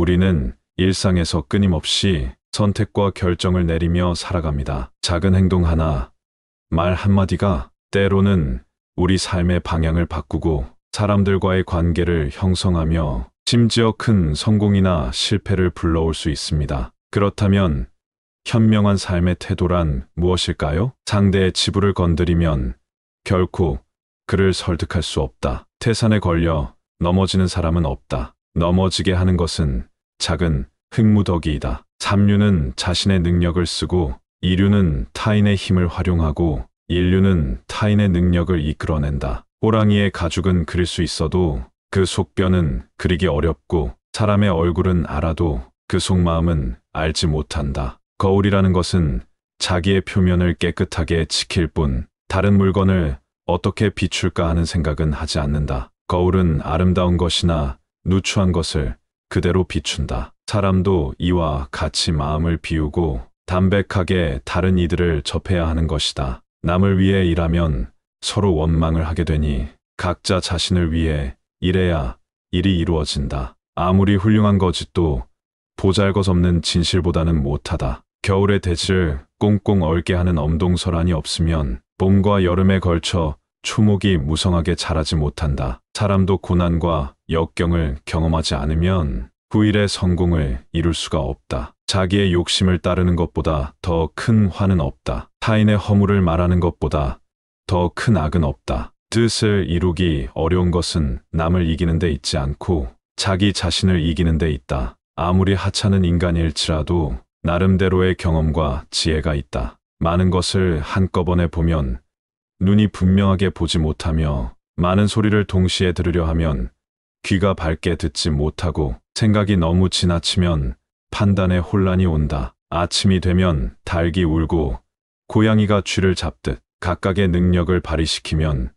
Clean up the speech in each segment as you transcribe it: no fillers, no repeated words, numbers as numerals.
우리는 일상에서 끊임없이 선택과 결정을 내리며 살아갑니다. 작은 행동 하나, 말 한마디가 때로는 우리 삶의 방향을 바꾸고 사람들과의 관계를 형성하며 심지어 큰 성공이나 실패를 불러올 수 있습니다. 그렇다면 현명한 삶의 태도란 무엇일까요? 상대의 치부를 건드리면 결코 그를 설득할 수 없다. 태산에 걸려 넘어지는 사람은 없다. 넘어지게 하는 것은 작은 흙무더기이다. 삼류는 자신의 능력을 쓰고 이류는 타인의 힘을 활용하고 인류는 타인의 능력을 이끌어낸다. 호랑이의 가죽은 그릴 수 있어도 그 속뼈는 그리기 어렵고 사람의 얼굴은 알아도 그 속마음은 알지 못한다. 거울이라는 것은 자기의 표면을 깨끗하게 지킬 뿐 다른 물건을 어떻게 비출까 하는 생각은 하지 않는다. 거울은 아름다운 것이나 누추한 것을 그대로 비춘다. 사람도 이와 같이 마음을 비우고 담백하게 다른 이들을 접해야 하는 것이다. 남을 위해 일하면 서로 원망을 하게 되니 각자 자신을 위해 일해야 일이 이루어진다. 아무리 훌륭한 거짓도 보잘것없는 진실보다는 못하다. 겨울의 대지를 꽁꽁 얼게 하는 엄동설한이 없으면 봄과 여름에 걸쳐 초목이 무성하게 자라지 못한다. 사람도 고난과 역경을 경험하지 않으면 후일의 성공을 이룰 수가 없다. 자기의 욕심을 따르는 것보다 더 큰 화는 없다. 타인의 허물을 말하는 것보다 더 큰 악은 없다. 뜻을 이루기 어려운 것은 남을 이기는 데 있지 않고 자기 자신을 이기는 데 있다. 아무리 하찮은 인간일지라도 나름대로의 경험과 지혜가 있다. 많은 것을 한꺼번에 보면 눈이 분명하게 보지 못하며 많은 소리를 동시에 들으려 하면 귀가 밝게 듣지 못하고 생각이 너무 지나치면 판단에 혼란이 온다. 아침이 되면 닭이 울고 고양이가 쥐를 잡듯 각각의 능력을 발휘시키면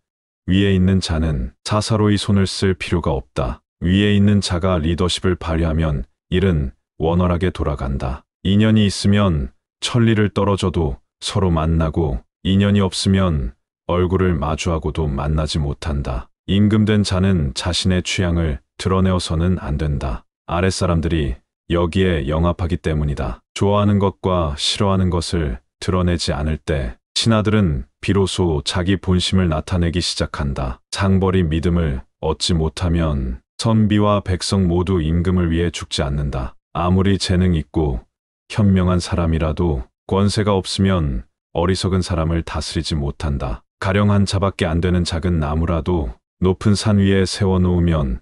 위에 있는 자는 사사로이 손을 쓸 필요가 없다. 위에 있는 자가 리더십을 발휘하면 일은 원활하게 돌아간다. 인연이 있으면 천리를 떨어져도 서로 만나고 인연이 없으면 얼굴을 마주하고도 만나지 못한다. 임금된 자는 자신의 취향을 드러내어서는 안 된다. 아랫사람들이 여기에 영합하기 때문이다. 좋아하는 것과 싫어하는 것을 드러내지 않을 때 신하들은 비로소 자기 본심을 나타내기 시작한다. 상벌이 믿음을 얻지 못하면 선비와 백성 모두 임금을 위해 죽지 않는다. 아무리 재능 있고 현명한 사람이라도 권세가 없으면 어리석은 사람을 다스리지 못한다. 가령 한 자밖에 안 되는 작은 나무라도 높은 산 위에 세워놓으면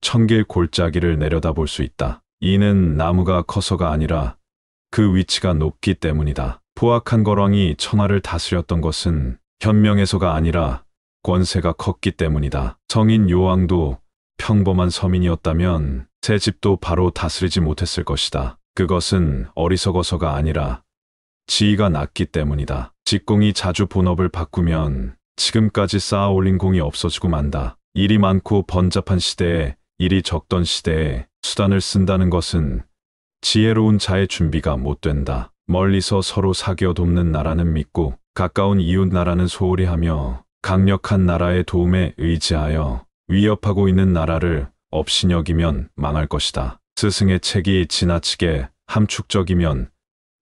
천길 골짜기를 내려다볼 수 있다. 이는 나무가 커서가 아니라 그 위치가 높기 때문이다. 포악한 거렁이 천하를 다스렸던 것은 현명해서가 아니라 권세가 컸기 때문이다. 성인 요왕도 평범한 서민이었다면 새 집도 바로 다스리지 못했을 것이다. 그것은 어리석어서가 아니라 지위가 낮기 때문이다. 직공이 자주 본업을 바꾸면 지금까지 쌓아 올린 공이 없어지고 만다. 일이 많고 번잡한 시대에 일이 적던 시대에 수단을 쓴다는 것은 지혜로운 자의 준비가 못 된다. 멀리서 서로 사겨 돕는 나라는 믿고 가까운 이웃 나라는 소홀히 하며 강력한 나라의 도움에 의지하여 위협하고 있는 나라를 업신여기면 망할 것이다. 스승의 책이 지나치게 함축적이면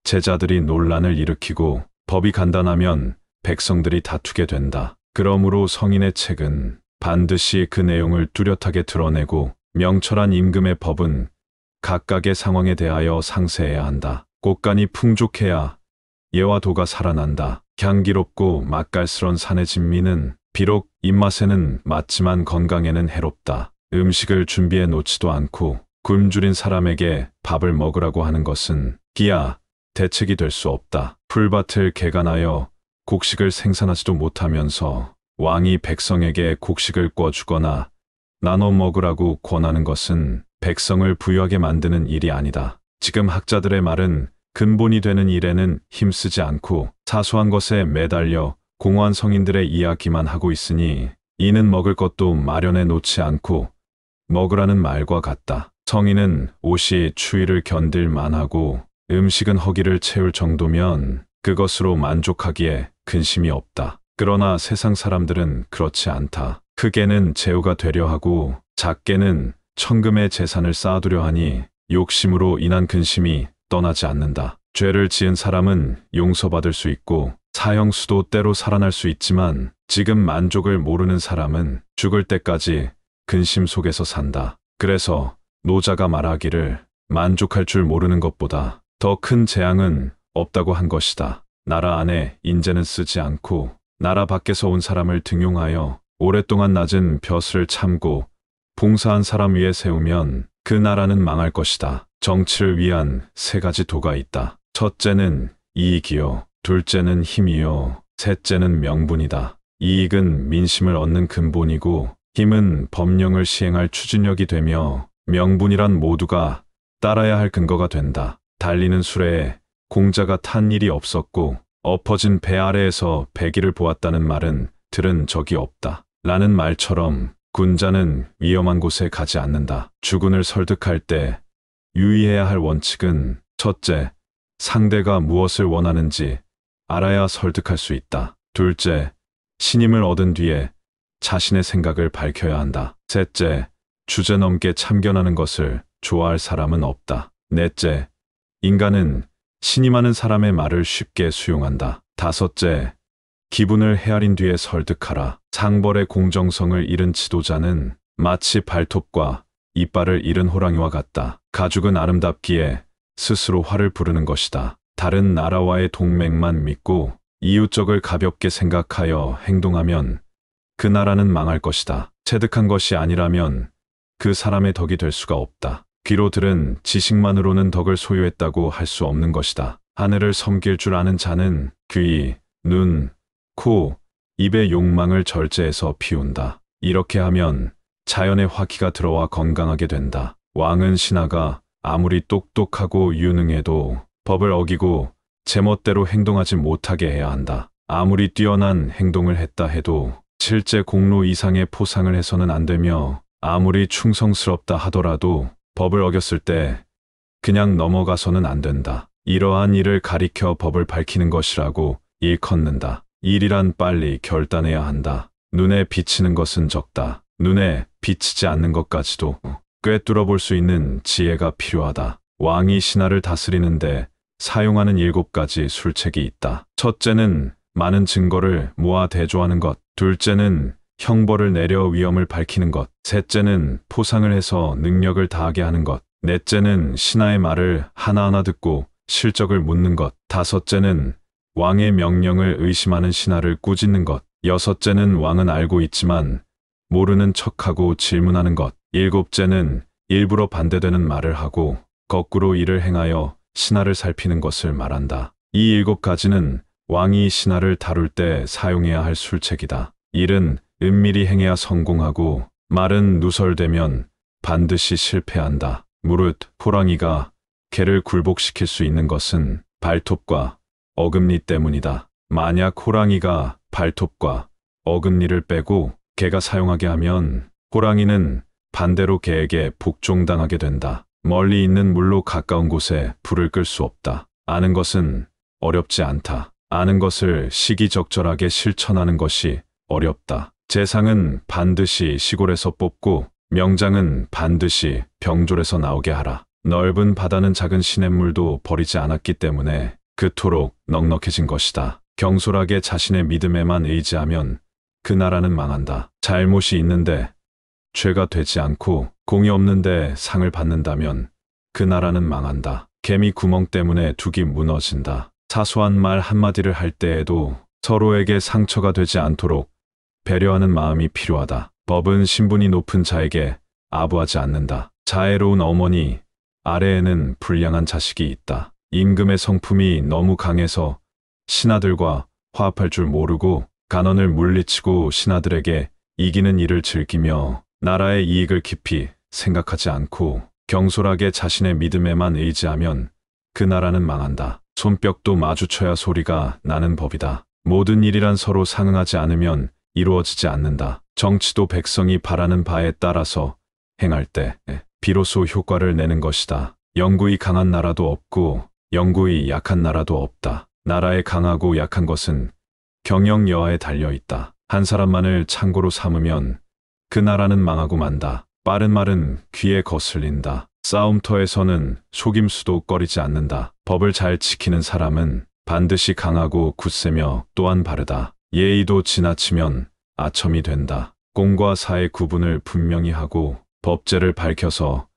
제자들이 논란을 일으키고 법이 간단하면 백성들이 다투게 된다. 그러므로 성인의 책은 반드시 그 내용을 뚜렷하게 드러내고 명철한 임금의 법은 각각의 상황에 대하여 상세해야 한다. 곳간이 풍족해야 예와 도가 살아난다. 향기롭고 맛깔스런 산의 진미는 비록 입맛에는 맞지만 건강에는 해롭다. 음식을 준비해 놓지도 않고 굶주린 사람에게 밥을 먹으라고 하는 것은 기야 대책이 될 수 없다. 풀밭을 개간하여 곡식을 생산하지도 못하면서 왕이 백성에게 곡식을 꿔주거나 나눠 먹으라고 권하는 것은 백성을 부유하게 만드는 일이 아니다. 지금 학자들의 말은 근본이 되는 일에는 힘쓰지 않고 사소한 것에 매달려 공허한 성인들의 이야기만 하고 있으니 이는 먹을 것도 마련해 놓지 않고 먹으라는 말과 같다. 성인은 옷이 추위를 견딜 만하고 음식은 허기를 채울 정도면 그것으로 만족하기에 근심이 없다. 그러나 세상 사람들은 그렇지 않다. 크게는 제후가 되려 하고 작게는 천금의 재산을 쌓아두려 하니 욕심으로 인한 근심이 떠나지 않는다. 죄를 지은 사람은 용서받을 수 있고 사형수도 때로 살아날 수 있지만 지금 만족을 모르는 사람은 죽을 때까지 근심 속에서 산다. 그래서 노자가 말하기를 만족할 줄 모르는 것보다 더 큰 재앙은 없다고 한 것이다. 나라 안에 인재는 쓰지 않고 나라 밖에서 온 사람을 등용하여 오랫동안 낮은 벼슬을 참고 봉사한 사람 위에 세우면 그 나라는 망할 것이다. 정치를 위한 세 가지 도가 있다. 첫째는 이익이요. 둘째는 힘이요. 셋째는 명분이다. 이익은 민심을 얻는 근본이고 힘은 법령을 시행할 추진력이 되며 명분이란 모두가 따라야 할 근거가 된다. 달리는 수레에 공자가 탄 일이 없었고 엎어진 배 아래에서 배기를 보았다는 말은 들은 적이 없다. 라는 말처럼 군자는 위험한 곳에 가지 않는다. 주군을 설득할 때 유의해야 할 원칙은 첫째, 상대가 무엇을 원하는지 알아야 설득할 수 있다. 둘째, 신임을 얻은 뒤에 자신의 생각을 밝혀야 한다. 셋째, 주제넘게 참견하는 것을 좋아할 사람은 없다. 넷째, 인간은 신임하는 사람의 말을 쉽게 수용한다. 다섯째, 기분을 헤아린 뒤에 설득하라. 상벌의 공정성을 잃은 지도자는 마치 발톱과 이빨을 잃은 호랑이와 같다. 가죽은 아름답기에 스스로 화를 부르는 것이다. 다른 나라와의 동맹만 믿고 이웃적을 가볍게 생각하여 행동하면 그 나라는 망할 것이다. 체득한 것이 아니라면 그 사람의 덕이 될 수가 없다. 귀로 들은 지식만으로는 덕을 소유했다고 할 수 없는 것이다. 하늘을 섬길 줄 아는 자는 귀, 눈, 코, 입의 욕망을 절제해서 피운다. 이렇게 하면 자연의 화기가 들어와 건강하게 된다. 왕은 신하가 아무리 똑똑하고 유능해도 법을 어기고 제멋대로 행동하지 못하게 해야 한다. 아무리 뛰어난 행동을 했다 해도 실제 공로 이상의 포상을 해서는 안 되며 아무리 충성스럽다 하더라도 법을 어겼을 때 그냥 넘어가서는 안 된다. 이러한 일을 가리켜 법을 밝히는 것이라고 일컫는다. 일이란 빨리 결단해야 한다. 눈에 비치는 것은 적다. 눈에 비치지 않는 것까지도 꿰뚫어 볼 수 있는 지혜가 필요하다. 왕이 신하를 다스리는데 사용하는 7가지 술책이 있다. 첫째는 많은 증거를 모아 대조하는 것. 둘째는 형벌을 내려 위험을 밝히는 것. 셋째는 포상을 해서 능력을 다하게 하는 것. 넷째는 신하의 말을 하나하나 듣고 실적을 묻는 것. 다섯째는 왕의 명령을 의심하는 신하를 꾸짖는 것. 여섯째는 왕은 알고 있지만 모르는 척하고 질문하는 것. 일곱째는 일부러 반대되는 말을 하고 거꾸로 이를 행하여 신하를 살피는 것을 말한다. 이 7가지는 왕이 신하를 다룰 때 사용해야 할 술책이다. 일은 은밀히 행해야 성공하고 말은 누설되면 반드시 실패한다. 무릇 호랑이가 개를 굴복시킬 수 있는 것은 발톱과 어금니 때문이다. 만약 호랑이가 발톱과 어금니를 빼고 개가 사용하게 하면 호랑이는 반대로 개에게 복종당하게 된다. 멀리 있는 물로 가까운 곳에 불을 끌 수 없다. 아는 것은 어렵지 않다. 아는 것을 시기적절하게 실천하는 것이 어렵다. 재상은 반드시 시골에서 뽑고 명장은 반드시 병졸에서 나오게 하라. 넓은 바다는 작은 시냇물도 버리지 않았기 때문에 그토록 넉넉해진 것이다. 경솔하게 자신의 믿음에만 의지하면 그 나라는 망한다. 잘못이 있는데 죄가 되지 않고 공이 없는데 상을 받는다면 그 나라는 망한다. 개미 구멍 때문에 둑이 무너진다. 사소한 말 한마디를 할 때에도 서로에게 상처가 되지 않도록 배려하는 마음이 필요하다. 법은 신분이 높은 자에게 아부하지 않는다. 자애로운 어머니 아래에는 불량한 자식이 있다. 임금의 성품이 너무 강해서 신하들과 화합할 줄 모르고 간언을 물리치고 신하들에게 이기는 일을 즐기며 나라의 이익을 깊이 생각하지 않고 경솔하게 자신의 믿음에만 의지하면 그 나라는 망한다. 손뼉도 마주쳐야 소리가 나는 법이다. 모든 일이란 서로 상응하지 않으면 이루어지지 않는다. 정치도 백성이 바라는 바에 따라서 행할 때 비로소 효과를 내는 것이다. 영구히 강한 나라도 없고 영구히 약한 나라도 없다. 나라의 강하고 약한 것은 경영 여하에 달려 있다. 한 사람만을 창고로 삼으면 그 나라는 망하고 만다. 빠른 말은 귀에 거슬린다. 싸움터에서는 속임수도 꺼리지 않는다. 법을 잘 지키는 사람은 반드시 강하고 굳세며 또한 바르다. 예의도 지나치면 아첨이 된다. 공과 사의 구분을 분명히 하고 법제를 밝혀서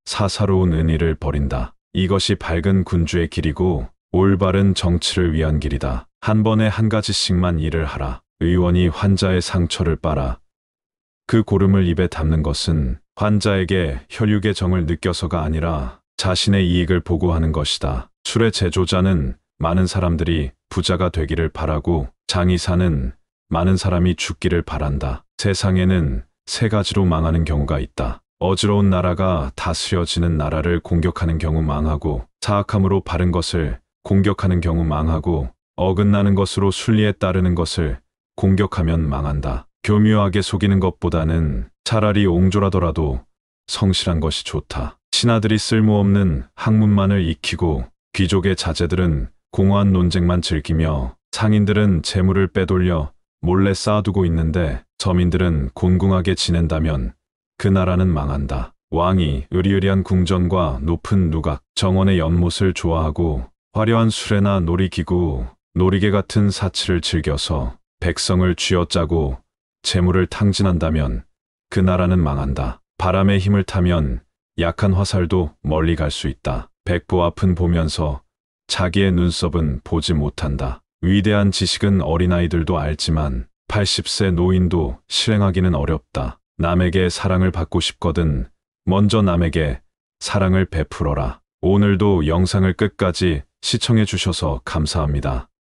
사사로운 은의를 버린다. 이것이 밝은 군주의 길이고 올바른 정치를 위한 길이다. 한 번에 한 가지씩만 일을 하라. 의원이 환자의 상처를 빨아 그 고름을 입에 담는 것은 환자에게 혈육의 정을 느껴서가 아니라 자신의 이익을 보고하는 것이다. 술의 제조자는 많은 사람들이 부자가 되기를 바라고 장의사는 많은 사람이 죽기를 바란다. 세상에는 세 가지로 망하는 경우가 있다. 어지러운 나라가 다스려지는 나라를 공격하는 경우 망하고, 사악함으로 바른 것을 공격하는 경우 망하고, 어긋나는 것으로 순리에 따르는 것을 공격하면 망한다. 교묘하게 속이는 것보다는 차라리 옹졸하더라도 성실한 것이 좋다. 신하들이 쓸모없는 학문만을 익히고 귀족의 자제들은 공허한 논쟁만 즐기며 상인들은 재물을 빼돌려 몰래 쌓아두고 있는데 서민들은 곤궁하게 지낸다면 그 나라는 망한다. 왕이 으리으리한 궁전과 높은 누각, 정원의 연못을 좋아하고 화려한 수레나 놀이기구, 놀이개 같은 사치를 즐겨서 백성을 쥐어짜고 재물을 탕진한다면 그 나라는 망한다. 바람의 힘을 타면 약한 화살도 멀리 갈 수 있다. 백보 앞은 보면서 자기의 눈썹은 보지 못한다. 위대한 지식은 어린아이들도 알지만 80세 노인도 실행하기는 어렵다. 남에게 사랑을 받고 싶거든 먼저 남에게 사랑을 베풀어라. 오늘도 영상을 끝까지 시청해 주셔서 감사합니다.